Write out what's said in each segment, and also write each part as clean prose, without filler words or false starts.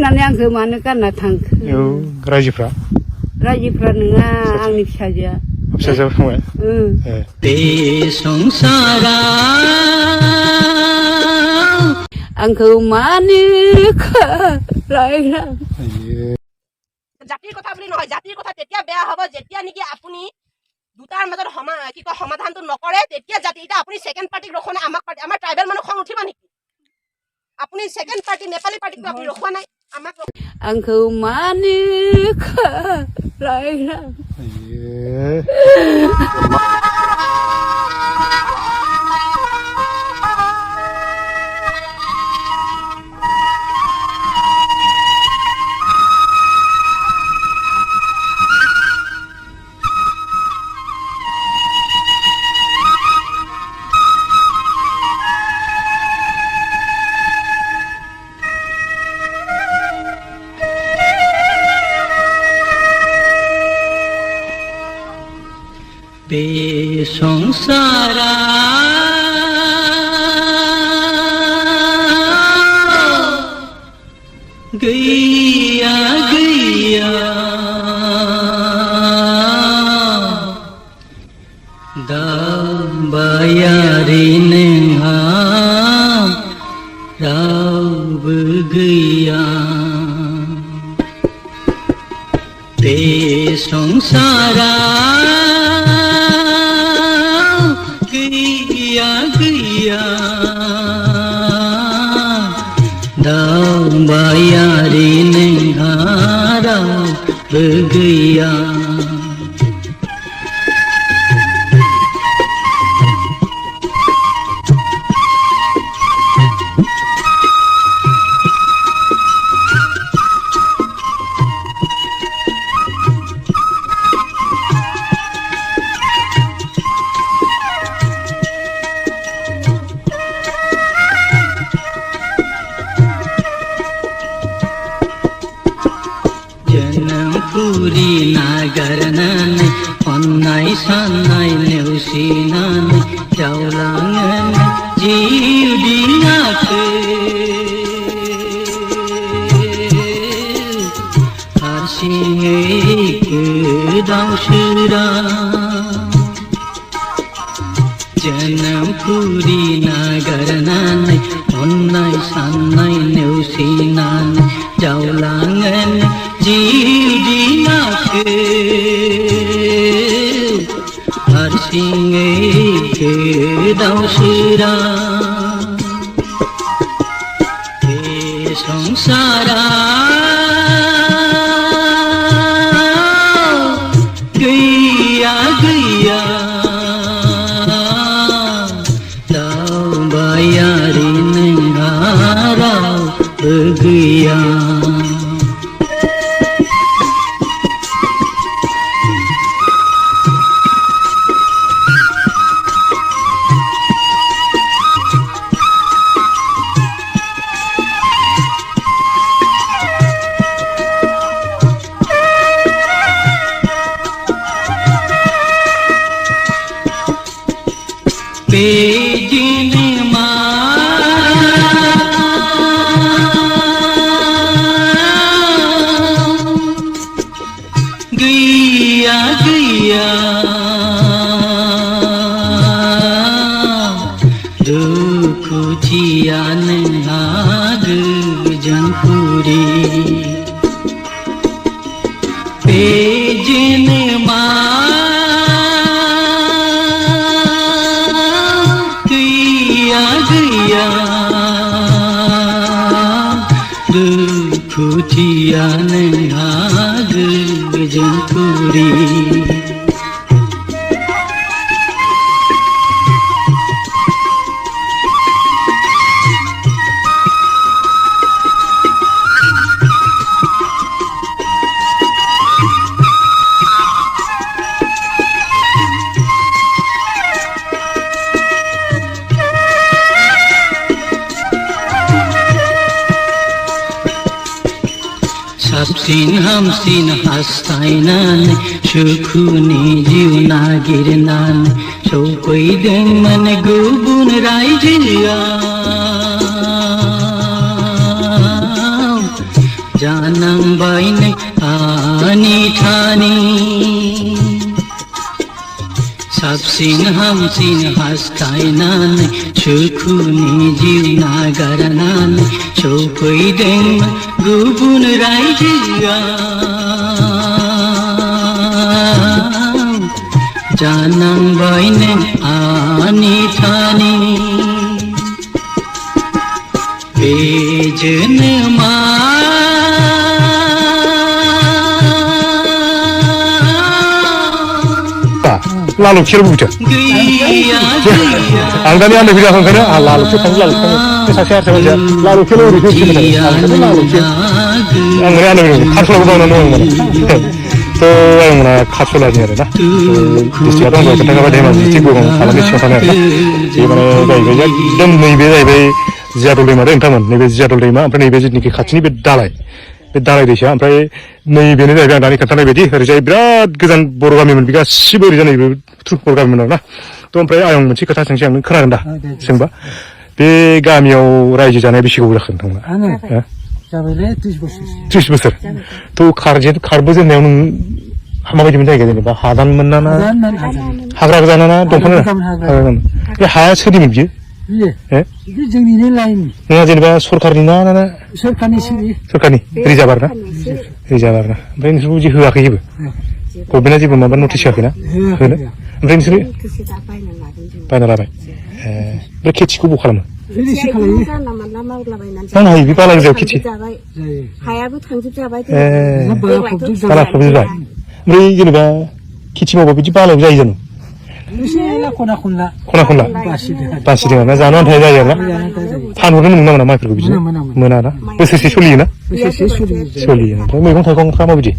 होननानै आंखौ मानो गारना थांखो रायजोफ्रा नङा आंनि फिसाजोआ फिसाजोआ थांबाय बे संसाराव आंखौ मानो खालायलां জাতিৰ কথা বুলি নহয় জাতিৰ কথা তেতিয়া বেয়া হ'ব যেতিয়া নেকি আপুনি দুটাৰ মাজত কি কয় সমাধানটো নকৰে তেতিয়া জাতি এটা আপুনি সেকেন্ড পাৰ্টিক ৰখনে আমাক আমাৰ ট্ৰাইবেল মানুহ খং উঠিবা নেকি আপুনি সেকেন্ড পাৰ্টি নেপালী পাৰ্টিক আপুনি ৰখোৱা নাই আমাক आंखौ मानो खालायलां बे संसारा गैया गैया दाबायारि नोंहा रावबो गैया बे संसारा गैया गैया दाबायारि नोंहा रावबो गैया जोनोमपुरी नागारनानै अननाय साननाय नेवसिनानै जावलाङो जिउ दिङाखौ हारसिङै गोदाव सोराव जोनोमपुरी नागारनानै अननाय साननाय नेवसिनानै जावलाङो जिउ दिङाखौ हारसिङै गोदाव सोराव बे संसाराव गैया गैया दावबायारि नोंहा रावबो गैया बेदिनमा गैया गैया दुखुथिया नोंहा गोजोनपुरी बेदिनमा दुखुथिया नोंहा गोजोनपुरी साबसिन हामसिन हास्थायनानै सुखुनि जिउ नागिरनानै सौफैदोंमोन गुबुन रायजोआव जानांबाय नै आनि थानि साबसिन हामसिन हास्थायनानै सुखुनि जिउ नागारनानै सफैदोंमोन गुबुन रायजोआव जानांबाय नै आनि थानि बेजोंनो मा lalu kira begitu. Angkanya anda bilang angkanya, lalu kira lalu kira saya saja lalu kira begitu kita. Lalu kira angkanya anda bilang kasus lagu mana orang mana. तो mana kasus lagi ada ना. Jadi orang kalau kita kalau dia masih cipu kan kalau ni siapa nak. Jadi mana bayi dan ni bayi jadul lima ada entah mana, ni jadul lima, apa ni jadi ni kasus ni berdalai. बे दालाय दैसा ओमफ्राय नैबेनो जाहैबाय आं दानि खोन्थानाय बायदि ओरैजाय बिराद गोजान बर' गामिमोन बे गासिबो ओरैजाय नैबे बर' गामिमोन आरोना थ' ओमफ्राय आं मोनसे खोथा सोंसै आं नों खोनागोन दा सोंबा बे गामियाव रायजो जानाया बेसे गोबाव जाखो नोंथांमोना जाबायलै 30 बोसोर थ' खारबोजेननायाव नों माबायदिमोन जायगाया जेनेबा हादानमोन ना हाग्रा गोजाना ना दंफां हाग्रा बे हाया सोरनिमोन बियो जोंनिनो लाइन नङा जेनेबा सरखारनि ना सरखारनि रिजार्भ आरोना ओमफ्राय नोंसोरखौ बिदि होआखै जेबो गभर्नमेन्टआ जेबो माबा नटिस होआखैना होनो ओमफ्राय नोंसोरो बायना लाबाय ओमफ्राय खेथिखौ बबाव खालामो मावनो हायो बे बाला गोजायाव खेथि हायाबो थांजोबजाबाय बाला फबजोबबाय ओमफ्राय जेनेबा खेथि मावबा बिदि बालायाव जायो जानो खना खनला बासिदों ना जानो आन्थाया जायो आरोना फानहरनो मोना मोना माइफोरखौ बिदिनो मोना ना बोसोरसे सोलियोना सोलियो ओमफ्राय मैगं थाइगंफ्रा माबायदि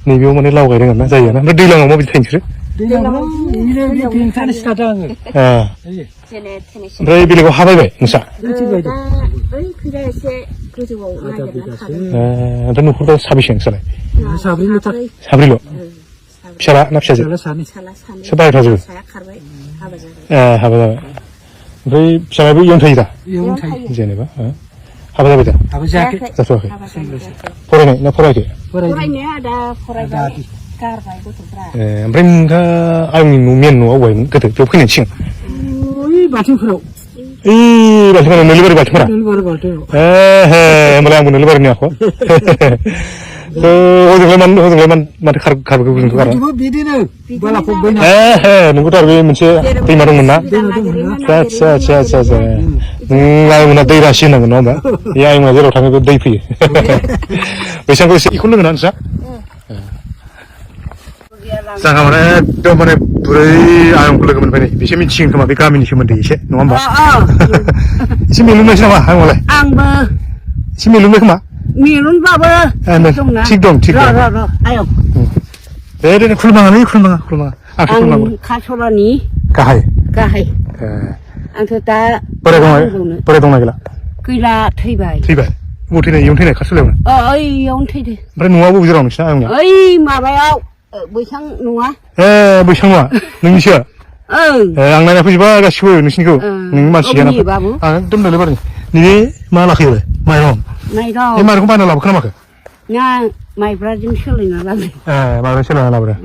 नैबेयाव माने लाव गायदों आरोना जायो ना ओमफ्राय दैज्लाङाव माबायदि थायो नोंसोरो ओमफ्राय बेलेगाव हा बायबाय नोंस्रा ओमफ्राय न'खराव साबेसे नोंस्रालाय साब्रैल' फिसाला ना फिसाजो सोर बाहेरायाव थाजोबो हाबा जाबाय ओमफ्राय फिसालायाबो इयावनो थायो दा जेनेबा हाबा जाबाय दा जाथ'वाखै फरायनाय ना फरायाखै फरायनाया दा फरायबाय गारबाय गथ'फ्रा ओमफ्राय नोंथाङा आंनि मेन न'आव बहायमोन गोदो बेयाव फैनायनि सिगां बाथौफोराव बाथौफोराव नोलोबारि बाथौफोरा होमबालाय आंबो नोलोबारिनि आख' हजोंलाय माथो खारबोखो जोंथ' गारा नोंखौथ' आरो बे मोनसे दैमा दंमोन ना आदसा आयंमोना दै रासि होनांगोन नङा होमबा बे आयंमोना जेराव थाङो दै फैयो बैसांखौ एसे बेखौनो लोङो ना नोंस्रा जोंहा माने एकदम माने बुरै आयंखौ लोगो मोनबाय नै बिसोर मिथिगोन खोमा बे गामिनि सोमोन्दै एसे नङा होमबा एसे मेलुनायसै नामा आयंआलाय आंबो एसे मेलुनाय खोमा मेरुनबाबो थिग दं आयं दे खुलुमनाङा आं खासरानि गाहाय आंथ' दा बोराय दंना गैला गैला थैबाय बबाव थैनाय इयावनो थैनाय खारसुलायावनो इयावनो थैदो ओमफ्राय न'आ बबे जेराव नोंसिना आयंनिया ओइ माबायाव बैसां नङा बैसां नङा नोंनिसो आं नायना फैजोबा गासिबो नोंसिनिखौ नोंनि मानसि गैया आं एकदम नोलोबारिनि नैबे मा लाखैयोलाय माइरं बे माइरंखौ बायना लाबोखो ना माखो ना माइब्राजों सोलायना लाबोदों माइब्राजों सोलायना लाबोदों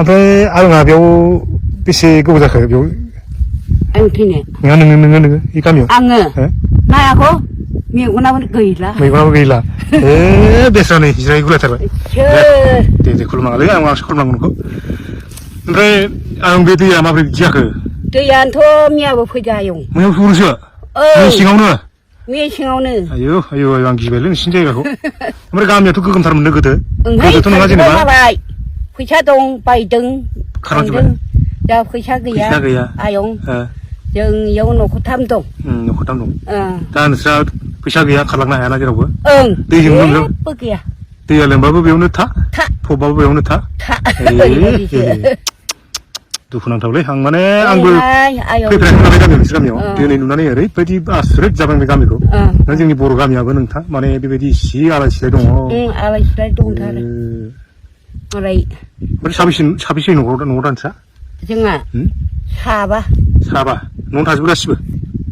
ओमफ्राय आंहा बेयाव बेसे गोबाव जाखो बेयाव आं थैनाय नङा नोङो बे गामियाव आङो नायाखौ मेगनाबो गैला बेस्रा नै जिराय गुलायथारबाय दे खुलुमनाङालै आंसो खुलुमनांगौ नोंखौ ओमफ्राय आं बे दैया माबोरै बिदि जाखो दैयानोथ' मैयाबो फैदों आयं मैयाबो सौरोसो मेसेङावनो आयौ आं गिबायलै नोंसिनि जायगाखौ ओमफ्राय गामियाथ' गोगोमथारमोननो गोदोथ' नङा जेनेबा फैसा दं बायदों खांदों दा फैसा गैया आयं जों इयाव न'खरथाम दं दा नोंस्रा फैसा गैया खारलांनो हायाना जेरावबो दैजों जेबो गैया दैया लोमबाबो बेयावनो था फबबाबो बेयावनो था दुखुनांथावलै आं माने आंबो फैफेराखै नालाय गामियाव नोंसोर गामियाव दिनै नुनानै ओरैबायदि आसुरित जाबाय बे गामिखौ जोंनि बर' गामियाबो नोंथां माने बेबायदि इसे आलाय सिलाय दङ आलाय दंथारो ओमफ्राय साबेसे न'आव दानसा जोंहा साबा न'आवनो थाजोबो गासिबो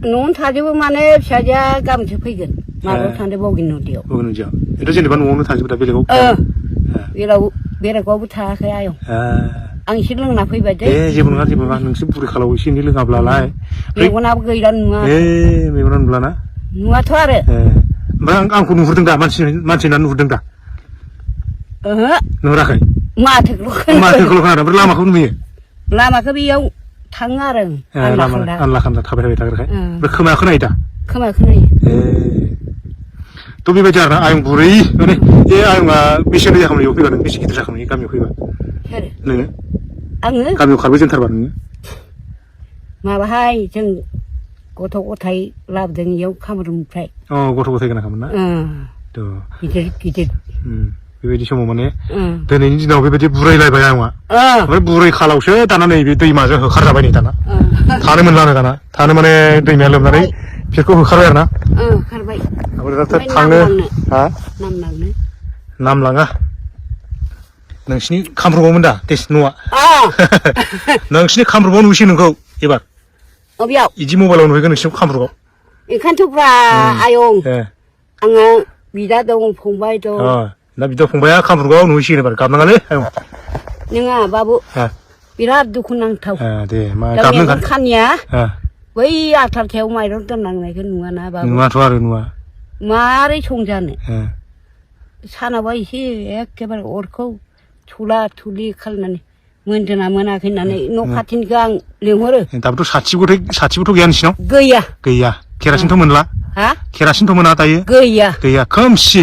न'आवनो थाजोबो माने फिसाजोआ गाबोनसो फैगोन माबायाव थांदो बगिन नदियाव बगिन नदियाव एथ' जेनेबा न'आवनो थाजोबो दा बेलेगाव बेलेगावबो थायाखै आयं आं एसे लोंना फैबाय दे जेबो नङा नोंसोर बुरि खालाव एसे एनै लोङाब्लालाय मेगनाबो गैला नुवा मेगना नुलाना नुवाथ' आरो ओमफ्राय आंखौ नुहुरदों दा मानसि ना नुहुरदों दा ओहो नुहुराखै माथोखौल' खोनादों ओमफ्राय लामाखौ नुयो लामाखौ बेयाव थाङो आरो आनला खान्दा थाबाय थाग्राखाय ओमफ्राय खोमाया खोनायो दा खोमाया खोनायो थ' बेबायदि आरोना आयं बुरै माने बे आयंआ बेसे गोजा खामानि फैबा नों बेसे गिदिर जाखामानि गामियाव फैबा नोङो आङो गामियाव खारबाय जेनथारबा नोङो माबाहाय जों गथ' गथाय लाबोदों इयाव खामरुमनिफ्राय गथ' गथाय गोनांखामोन ना गिदिर गिदिर बेबायदि समाव माने दिनैनि दिनाव बेबायदि बुरायलायबाय आयंआ ओमफ्राय बुरै खालावसो दाना नैबे दैमाजों होखारजाबाय नै दाना थानो मोनलानो दाना थानो माने दैमाया लोमनानै बिसोरखौ होखारबाय आरो ना खारबाय थांनो नाम लाङा नोंसिनि खामरुगावमोन दा न'आ नोंसिनि खामरुगाव नुसै नोंखौ एबार अबेयाव बिदि मबाइलाव नुहैगोन नोंसिनि खामरुगाव ओंखायनोथ' ब्रा आयं आङो बिदा दं फंबाय दं दा बिदा फंबाया खामरुगाव नुहैसिगोन एबार गाबनाङालै आयं नङा बाबु बिराद दुखु नांथाव दे मा गाबनो खानिया बै आथालथायाव माइरं दोननांनायखौ नुवाना बाबु नुवाथ' आरो नुवा मारै संजानो सानावबा एसे एखेबारे अरखौ थुला थुलि खालामनानै मोनदोंना मोनाखै होननानै न' खाथिनिखौ आं लिंहरो दाबोथ' साथिबोथ' गैया नोंसिनाव गैया केरासिनथ' मोनला केरासिनथ' मोना दायो गैया खोमसि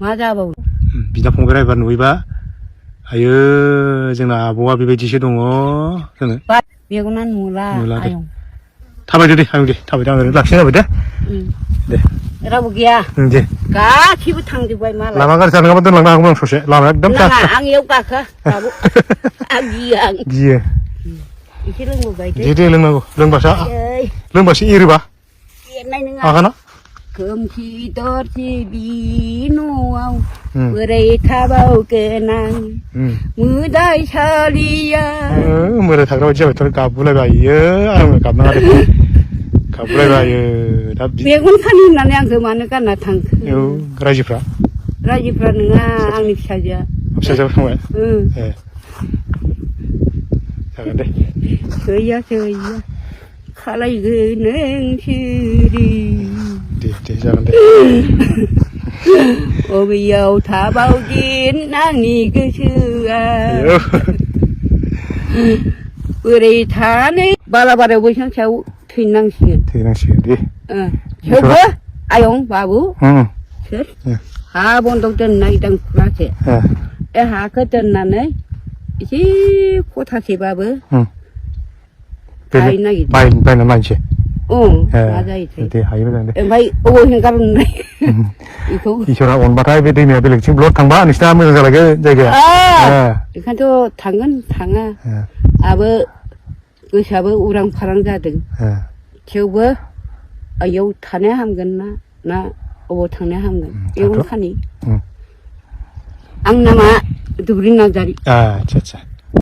मा जाबावो बिदा फंबाय एबार नुयोबा आयो जोंना आब'आ बेबायदिसो दङ जोङो मेगना नुला आयं थाबायदो दे आयं दे थाबायदो आं ओरैनो लाखिनाय जाबाय दे रावबो गैया दे गासिबो थांजोब्बाय मालाय लामा गाज्रि जानांगौबा दोनलांनो हागौमोन आं ससे लामाया एकदम आं इयाव गाखोआ बाबु आं गियो एसे लोंबोबाय दे लोंनांगौ लोंबासो एरोबा एरनाय नङा हागोना खोमसि दरसि बि न'आव बोरै थाबावगोन आं मोदाय सालिया मोदाय थाग्रा बायदि जाबाय गाबगुलायबाय आङो गाबनाङा दे गाबगुलायबायो दा मेगन खानि होननानै आंखौ मानो गानना थांखो रायजोफ्रा नङा आंनि फिसाजोआ थांबाय जागोन दे गैया खालायगोन नोंसोरि दे जागोन दे अबेयाव थाबावगोन आंनि गोसोआ बोरै थानो बालाबारियाव बैसां सायाव थैनांसिगोन दे थेवबो आयं बाबु सोर हा बन्दक दोननो नागिरदों फुरासे बे हाखौ दोननानै एसे खथासेबाबो बायना लायनोसै मा जायोथाय दे हायो मोजां दे ओमफ्राय अबाव हेंगारनाय बेखौ इसोरा अनबाथाय बे दैमाया बेलेगथिं ब्लड थांबा नोंसिना मोजां जालायगोन जायगाया बेखायनोथ' थांगोन थाङा आबो गोसोआबो उरां फारां जादों थेवबो आइयाव थानो हामगोन ना अबाव थांनो हामगोन मेगन खानि आं नामा दुब्रि नार्जारि आच्छा